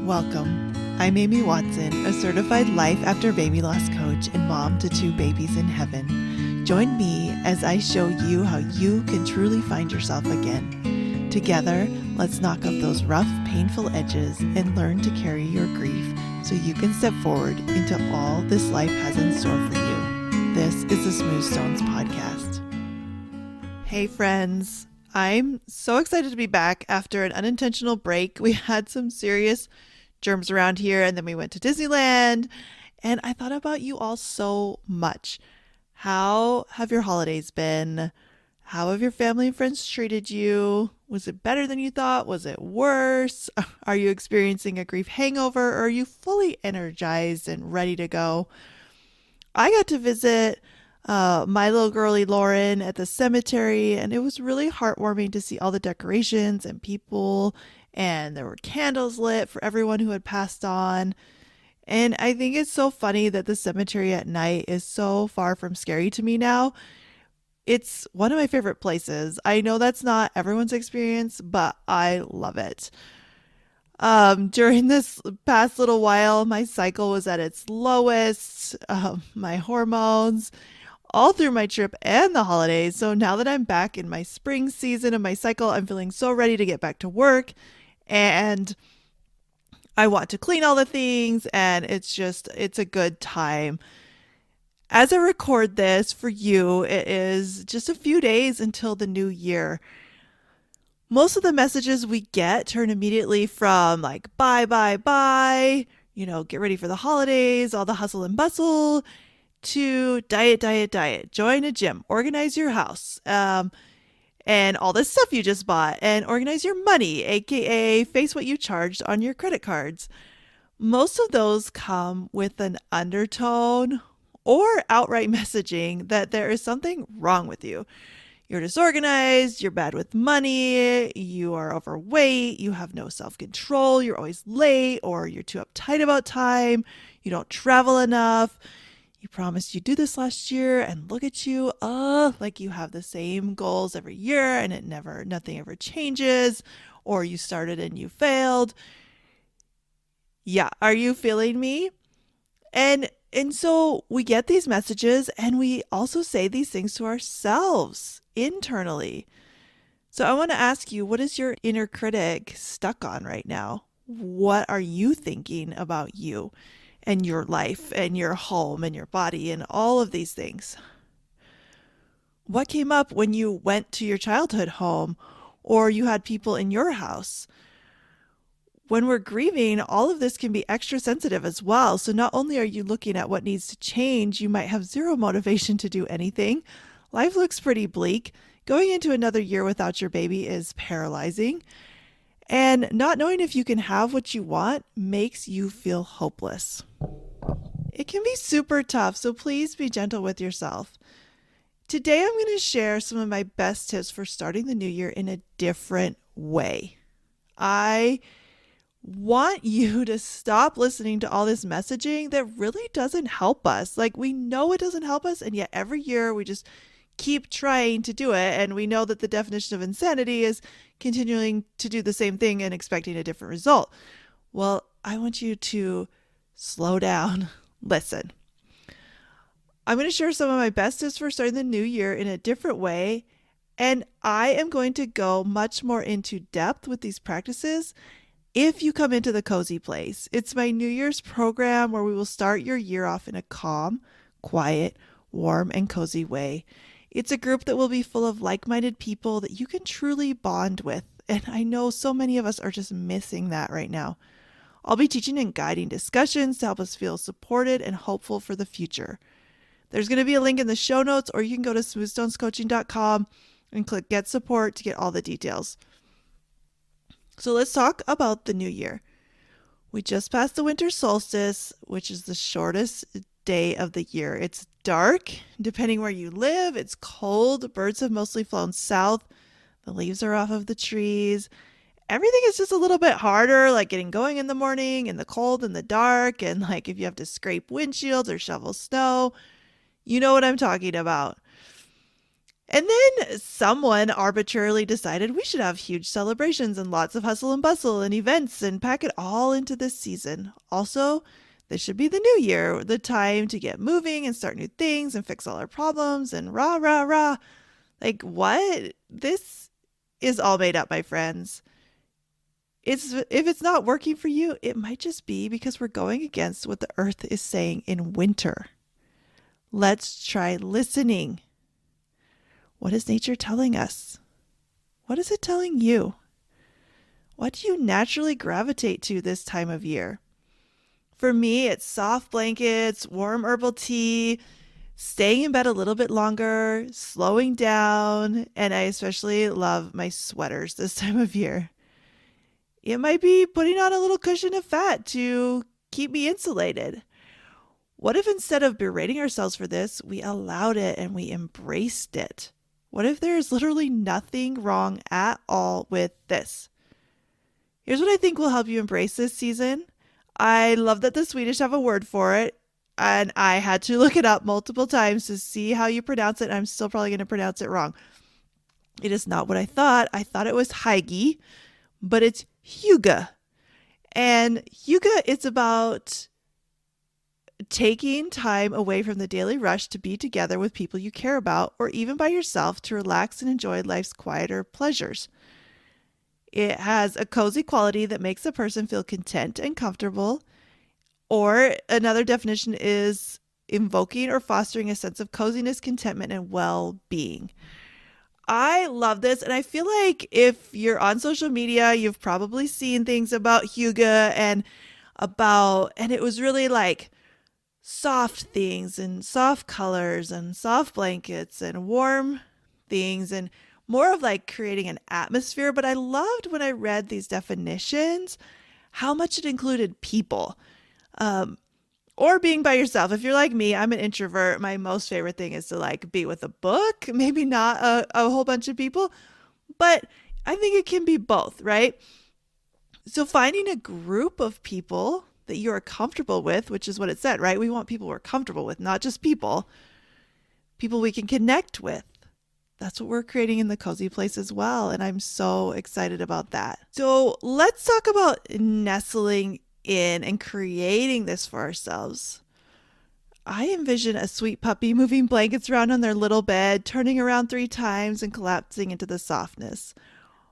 Welcome. I'm Amy Watson, a certified life after baby loss coach and mom to 2 babies in heaven. Join me as I show you how you can truly find yourself again. Together, let's knock off those rough, painful edges and learn to carry your grief so you can step forward into all this life has in store for you. This is the Smooth Stones podcast. Hey friends, I'm so excited to be back after an unintentional break. We had some serious germs around here, and then we went to Disneyland, and I thought about you all so much. How have your holidays been? How have your family and friends treated you? Was it better than you thought? Was it worse? Are you experiencing a grief hangover, or are you fully energized and ready to go? I got to visit my little girlie Lauren at the cemetery, and it was really heartwarming to see all the decorations and people, and there were candles lit for everyone who had passed on. And I think it's so funny that the cemetery at night is so far from scary to me now. It's one of my favorite places. I know that's not everyone's experience, but I love it. During this past little while, my cycle was at its lowest, my hormones, all through my trip and the holidays. So now that I'm back in my spring season of my cycle, I'm feeling so ready to get back to work. And I want to clean all the things, and it's a good time. As I record this for you, it is just a few days until the new year. Most of the messages we get turn immediately from like, bye, bye, bye, get ready for the holidays, all the hustle and bustle, to diet, diet, diet, join a gym, organize your house, and all this stuff you just bought, and organize your money, aka face what you charged on your credit cards. Most of those come with an undertone or outright messaging that there is something wrong with you. You're disorganized, you're bad with money, you are overweight, you have no self-control, you're always late, or you're too uptight about time, you don't travel enough. You promised you'd do this last year, and look at you, like you have the same goals every year and nothing ever changes, or you started and you failed. Yeah, are you feeling me? And so we get these messages, and we also say these things to ourselves internally. So I want to ask you, what is your inner critic stuck on right now? What are you thinking about you and your life and your home and your body and all of these things? What came up when you went to your childhood home or you had people in your house? When we're grieving, all of this can be extra sensitive as well. So not only are you looking at what needs to change, you might have zero motivation to do anything. Life looks pretty bleak. Going into another year without your baby is paralyzing. And not knowing if you can have what you want makes you feel hopeless. It can be super tough, so please be gentle with yourself. Today I'm going to share some of my best tips for starting the new year in a different way. I want you to stop listening to all this messaging that really doesn't help us. Like, we know it doesn't help us, and yet every year we just keep trying to do it, and we know that the definition of insanity is continuing to do the same thing and expecting a different result. Well, I want you to slow down. Listen. I'm going to share some of my best tips for starting the new year in a different way, and I am going to go much more into depth with these practices if you come into the Cozy Place. It's my New Year's program where we will start your year off in a calm, quiet, warm, and cozy way. It's a group that will be full of like-minded people that you can truly bond with, and I know so many of us are just missing that right now. I'll be teaching and guiding discussions to help us feel supported and hopeful for the future. There's going to be a link in the show notes, or you can go to smoothstonescoaching.com and click Get Support to get all the details. So let's talk about the new year. We just passed the winter solstice, which is the shortest day of the year. It's dark, depending where you live. It's cold. Birds have mostly flown south. The leaves are off of the trees. Everything is just a little bit harder, like getting going in the morning, in the cold, in the dark, and like if you have to scrape windshields or shovel snow, you know what I'm talking about. And then someone arbitrarily decided we should have huge celebrations and lots of hustle and bustle and events and pack it all into this season. Also, this should be the new year, the time to get moving and start new things and fix all our problems and rah, rah, rah. Like, what? This is all made up, my friends. If it's not working for you, it might just be because we're going against what the earth is saying in winter. Let's try listening. What is nature telling us? What is it telling you? What do you naturally gravitate to this time of year? For me, it's soft blankets, warm herbal tea, staying in bed a little bit longer, slowing down, and I especially love my sweaters this time of year. It might be putting on a little cushion of fat to keep me insulated. What if instead of berating ourselves for this, we allowed it and we embraced it? What if there is literally nothing wrong at all with this? Here's what I think will help you embrace this season. I love that the Swedish have a word for it, and I had to look it up multiple times to see how you pronounce it. And I'm still probably going to pronounce it wrong. It is not what I thought. I thought it was Hygge, but it's Hygge. And Hygge is about taking time away from the daily rush to be together with people you care about, or even by yourself to relax and enjoy life's quieter pleasures. It has a cozy quality that makes a person feel content and comfortable. Or another definition is invoking or fostering a sense of coziness, contentment, and well-being. I love this, and I feel like if you're on social media, you've probably seen things about Hygge and it was really like soft things and soft colors and soft blankets and warm things and more of like creating an atmosphere. But I loved when I read these definitions, how much it included people. Or being by yourself. If you're like me, I'm an introvert. My most favorite thing is to like be with a book, maybe not a whole bunch of people, but I think it can be both, right? So finding a group of people that you are comfortable with, which is what it said, right? We want people we're comfortable with, not just people we can connect with. That's what we're creating in the cozy place as well. And I'm so excited about that. So let's talk about nestling in and creating this for ourselves. I envision a sweet puppy moving blankets around on their little bed, turning around 3 times and collapsing into the softness.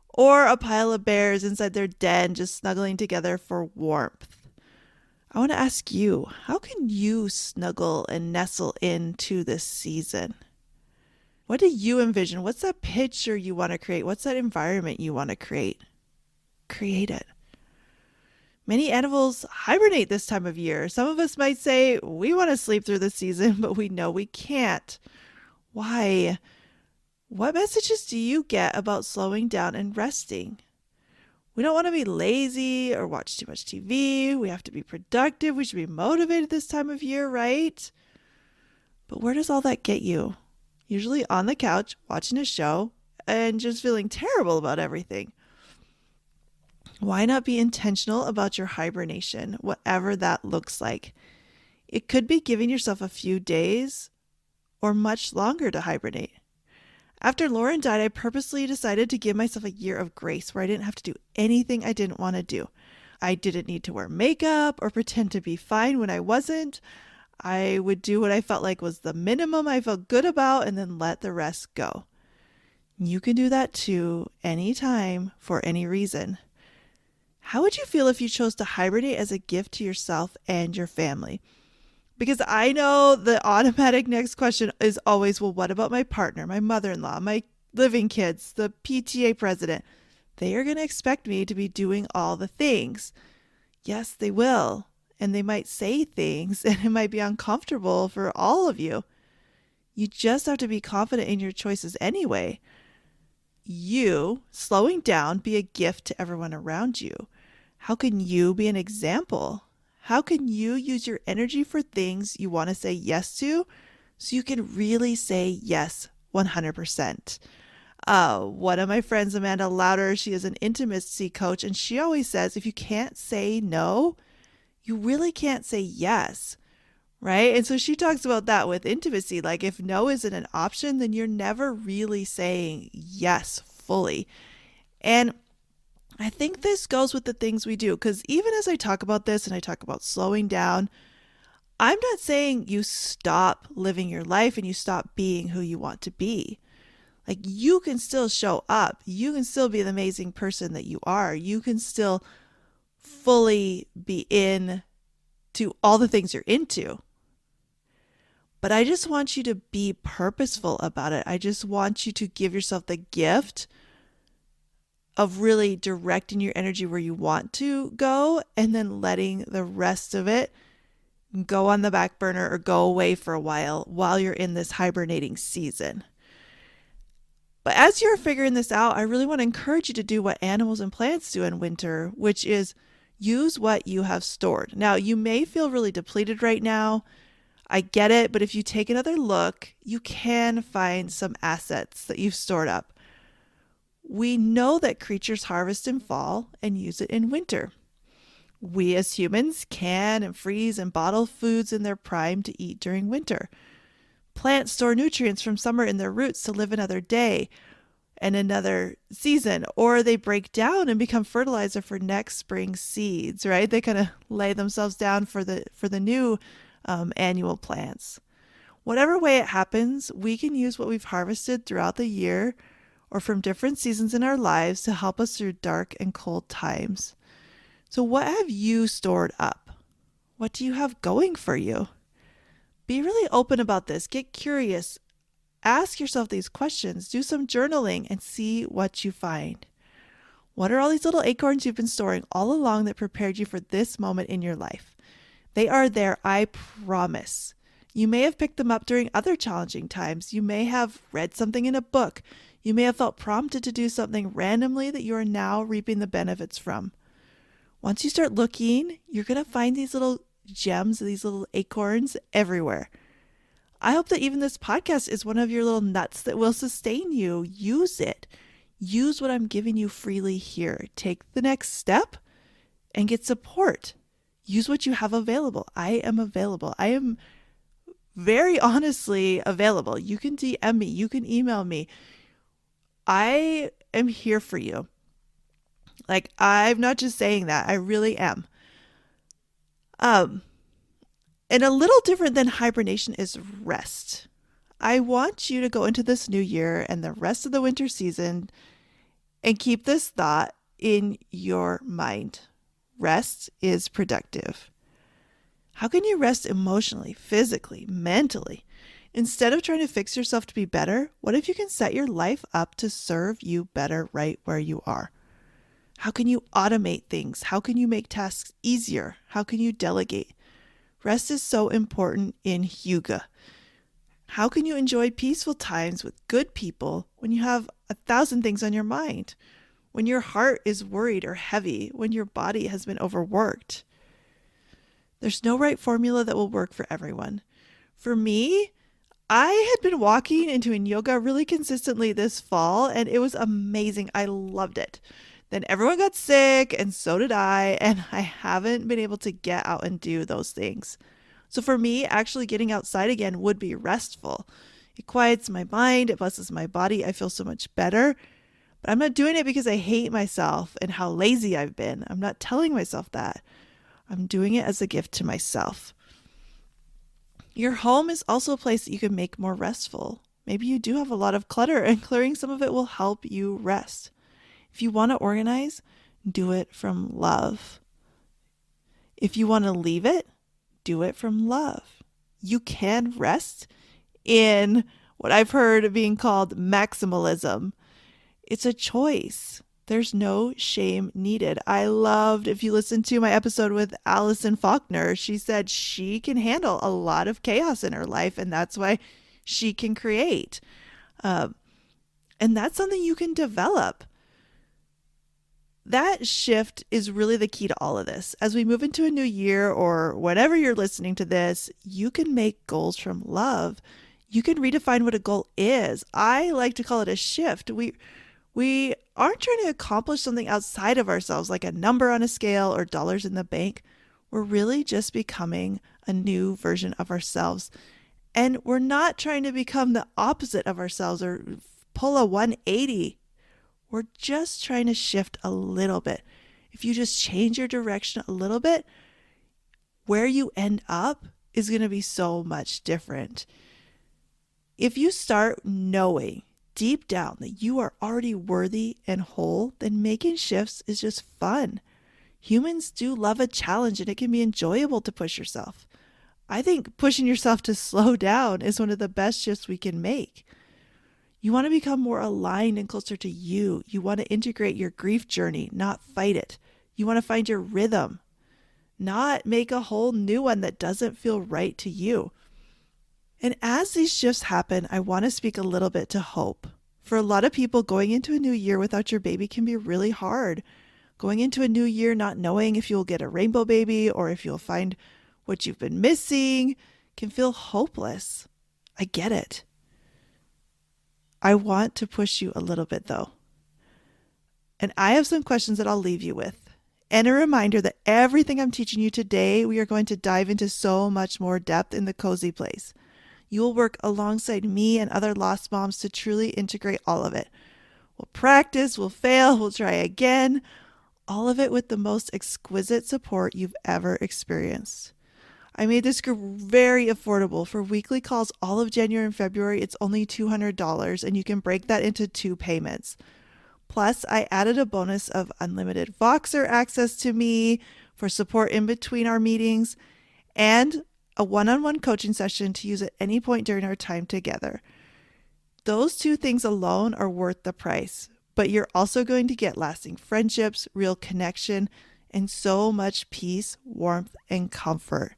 Or a pile of bears inside their den just snuggling together for warmth. I want to ask you, how can you snuggle and nestle into this season? What do you envision? What's that picture you want to create? What's that environment you want to create? Create it. Many animals hibernate this time of year. Some of us might say we want to sleep through the season, but we know we can't. Why? What messages do you get about slowing down and resting? We don't want to be lazy or watch too much TV. We have to be productive. We should be motivated this time of year, right? But where does all that get you? Usually on the couch, watching a show, and just feeling terrible about everything. Why not be intentional about your hibernation, whatever that looks like? It could be giving yourself a few days or much longer to hibernate. After Lauren died, I purposely decided to give myself a year of grace where I didn't have to do anything I didn't want to do. I didn't need to wear makeup or pretend to be fine when I wasn't. I would do what I felt like was the minimum I felt good about and then let the rest go. You can do that too, anytime, for any reason. How would you feel if you chose to hibernate as a gift to yourself and your family? Because I know the automatic next question is always, well, what about my partner, my mother-in-law, my living kids, the PTA president? They are going to expect me to be doing all the things. Yes, they will. And they might say things and it might be uncomfortable for all of you. You just have to be confident in your choices anyway. You, slowing down, be a gift to everyone around you. How can you be an example? How can you use your energy for things you want to say yes to so you can really say yes 100%? One of my friends, Amanda Louder, she is an intimacy coach, and she always says if you can't say no, you really can't say yes. right? And so she talks about that with intimacy. Like if no isn't an option, then you're never really saying yes fully. And I think this goes with the things we do, because even as I talk about this and I talk about slowing down, I'm not saying you stop living your life and you stop being who you want to be. Like you can still show up. You can still be the amazing person that you are. You can still fully be in to all the things you're into. But I just want you to be purposeful about it. I just want you to give yourself the gift of really directing your energy where you want to go and then letting the rest of it go on the back burner or go away for a while you're in this hibernating season. But as you're figuring this out, I really want to encourage you to do what animals and plants do in winter, which is use what you have stored. Now, you may feel really depleted right now. I get it, but if you take another look, you can find some assets that you've stored up. We know that creatures harvest in fall and use it in winter. We as humans can and freeze and bottle foods in their prime to eat during winter. Plants store nutrients from summer in their roots to live another day and another season, or they break down and become fertilizer for next spring seeds, right? They kind of lay themselves down for the new annual plants. Whatever way it happens, we can use what we've harvested throughout the year or from different seasons in our lives to help us through dark and cold times. So what have you stored up? What do you have going for you? Be really open about this. Get curious. Ask yourself these questions. Do some journaling and see what you find. What are all these little acorns you've been storing all along that prepared you for this moment in your life? They are there, I promise. You may have picked them up during other challenging times. You may have read something in a book. You may have felt prompted to do something randomly that you are now reaping the benefits from. Once you start looking, you're going to find these little gems, these little acorns everywhere. I hope that even this podcast is one of your little nuts that will sustain you. Use it. Use what I'm giving you freely here. Take the next step and get support. Use what you have available. I am available. I am very honestly available. You can DM me. You can email me. I am here for you. Like, I'm not just saying that. I really am. And a little different than hibernation is rest. I want you to go into this new year and the rest of the winter season and keep this thought in your mind. Rest is productive. How can you rest emotionally, physically, mentally? Instead of trying to fix yourself to be better, what if you can set your life up to serve you better right where you are? How can you automate things? How can you make tasks easier? How can you delegate? Rest is so important in Hygge. How can you enjoy peaceful times with good people when you have 1,000 things on your mind? When your heart is worried or heavy? When your body has been overworked? There's no right formula that will work for everyone. For me, I had been walking and doing yoga really consistently this fall, and it was amazing. I loved it. Then everyone got sick, and so did I, and I haven't been able to get out and do those things. So for me, actually getting outside again would be restful. It quiets my mind, it blesses my body, I feel so much better. But I'm not doing it because I hate myself and how lazy I've been. I'm not telling myself that. I'm doing it as a gift to myself. Your home is also a place that you can make more restful. Maybe you do have a lot of clutter, and clearing some of it will help you rest. If you want to organize, do it from love. If you want to leave it, do it from love. You can rest in what I've heard being called maximalism. It's a choice. There's no shame needed. I loved, if you listen to my episode with Allison Faulkner, she said she can handle a lot of chaos in her life, and that's why she can create. And that's something you can develop. That shift is really the key to all of this. As we move into a new year, or whenever you're listening to this, you can make goals from love. You can redefine what a goal is. I like to call it a shift. We aren't trying to accomplish something outside of ourselves, like a number on a scale or dollars in the bank. We're really just becoming a new version of ourselves. And we're not trying to become the opposite of ourselves or pull a 180. We're just trying to shift a little bit. If you just change your direction a little bit, where you end up is going to be so much different. If you start knowing deep down that you are already worthy and whole, then making shifts is just fun. Humans do love a challenge, and it can be enjoyable to push yourself. I think pushing yourself to slow down is one of the best shifts we can make. You want to become more aligned and closer to you. You want to integrate your grief journey, not fight it. You want to find your rhythm, not make a whole new one that doesn't feel right to you. And as these shifts happen, I want to speak a little bit to hope. For a lot of people, going into a new year without your baby can be really hard. Going into a new year not knowing if you'll get a rainbow baby or if you'll find what you've been missing can feel hopeless. I get it. I want to push you a little bit though. And I have some questions that I'll leave you with. And a reminder that everything I'm teaching you today, we are going to dive into so much more depth in the Cozy Place. You will work alongside me and other lost moms to truly integrate all of it. We'll practice, we'll fail, we'll try again. All of it with the most exquisite support you've ever experienced. I made this group very affordable. For weekly calls all of January and February, it's only $200, and you can break that into 2 payments. Plus, I added a bonus of unlimited Voxer access to me for support in between our meetings and a one-on-one coaching session to use at any point during our time together. Those 2 things alone are worth the price, but you're also going to get lasting friendships, real connection, and so much peace, warmth, and comfort.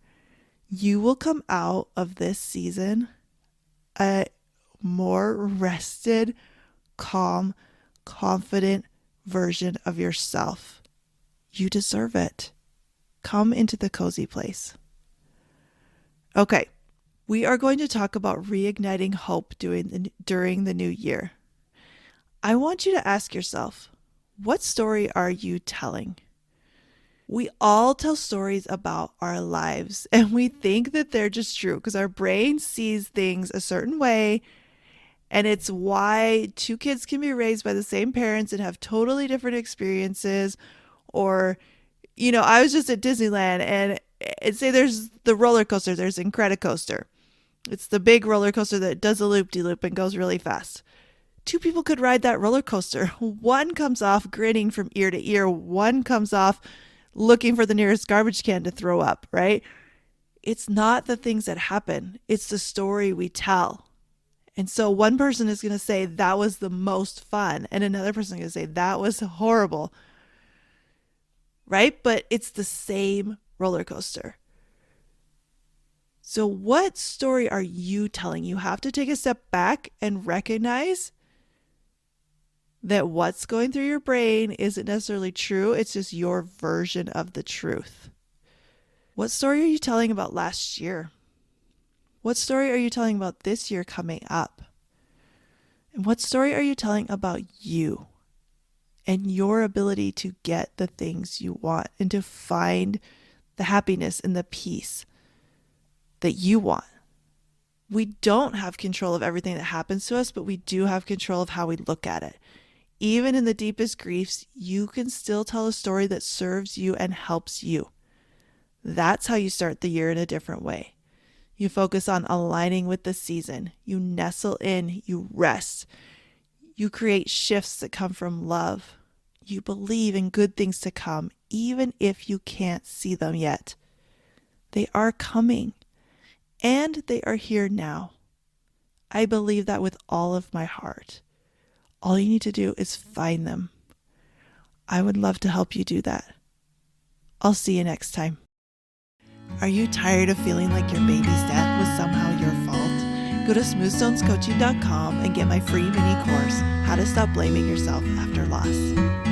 You will come out of this season a more rested, calm, confident version of yourself. You deserve it. Come into the Cozy Place. Okay, we are going to talk about reigniting hope during the new year. I want you to ask yourself, what story are you telling? We all tell stories about our lives, and we think that they're just true because our brain sees things a certain way. And it's why 2 kids can be raised by the same parents and have totally different experiences. Or, I was just at Disneyland and say there's the roller coaster, there's Incredicoaster. It's the big roller coaster that does a loop-de-loop and goes really fast. 2 people could ride that roller coaster. One comes off grinning from ear to ear. One comes off looking for the nearest garbage can to throw up, right? It's not the things that happen. It's the story we tell. And so one person is going to say that was the most fun, and another person is going to say that was horrible, right? But it's the same roller coaster. So what story are you telling? You have to take a step back and recognize that what's going through your brain isn't necessarily true. It's just your version of the truth. What story are you telling about last year? What story are you telling about this year coming up? And what story are you telling about you and your ability to get the things you want and to find the happiness and the peace that you want? We don't have control of everything that happens to us, but we do have control of how we look at it. Even in the deepest griefs, you can still tell a story that serves you and helps you. That's how you start the year in a different way. You focus on aligning with the season. You nestle in, you rest. You create shifts that come from love. You believe in good things to come, even if you can't see them yet. They are coming, and they are here now. I believe that with all of my heart. All you need to do is find them. I would love to help you do that. I'll see you next time. Are you tired of feeling like your baby's death was somehow your fault? Go to smoothstonescoaching.com and get my free mini course, How to Stop Blaming Yourself After Loss.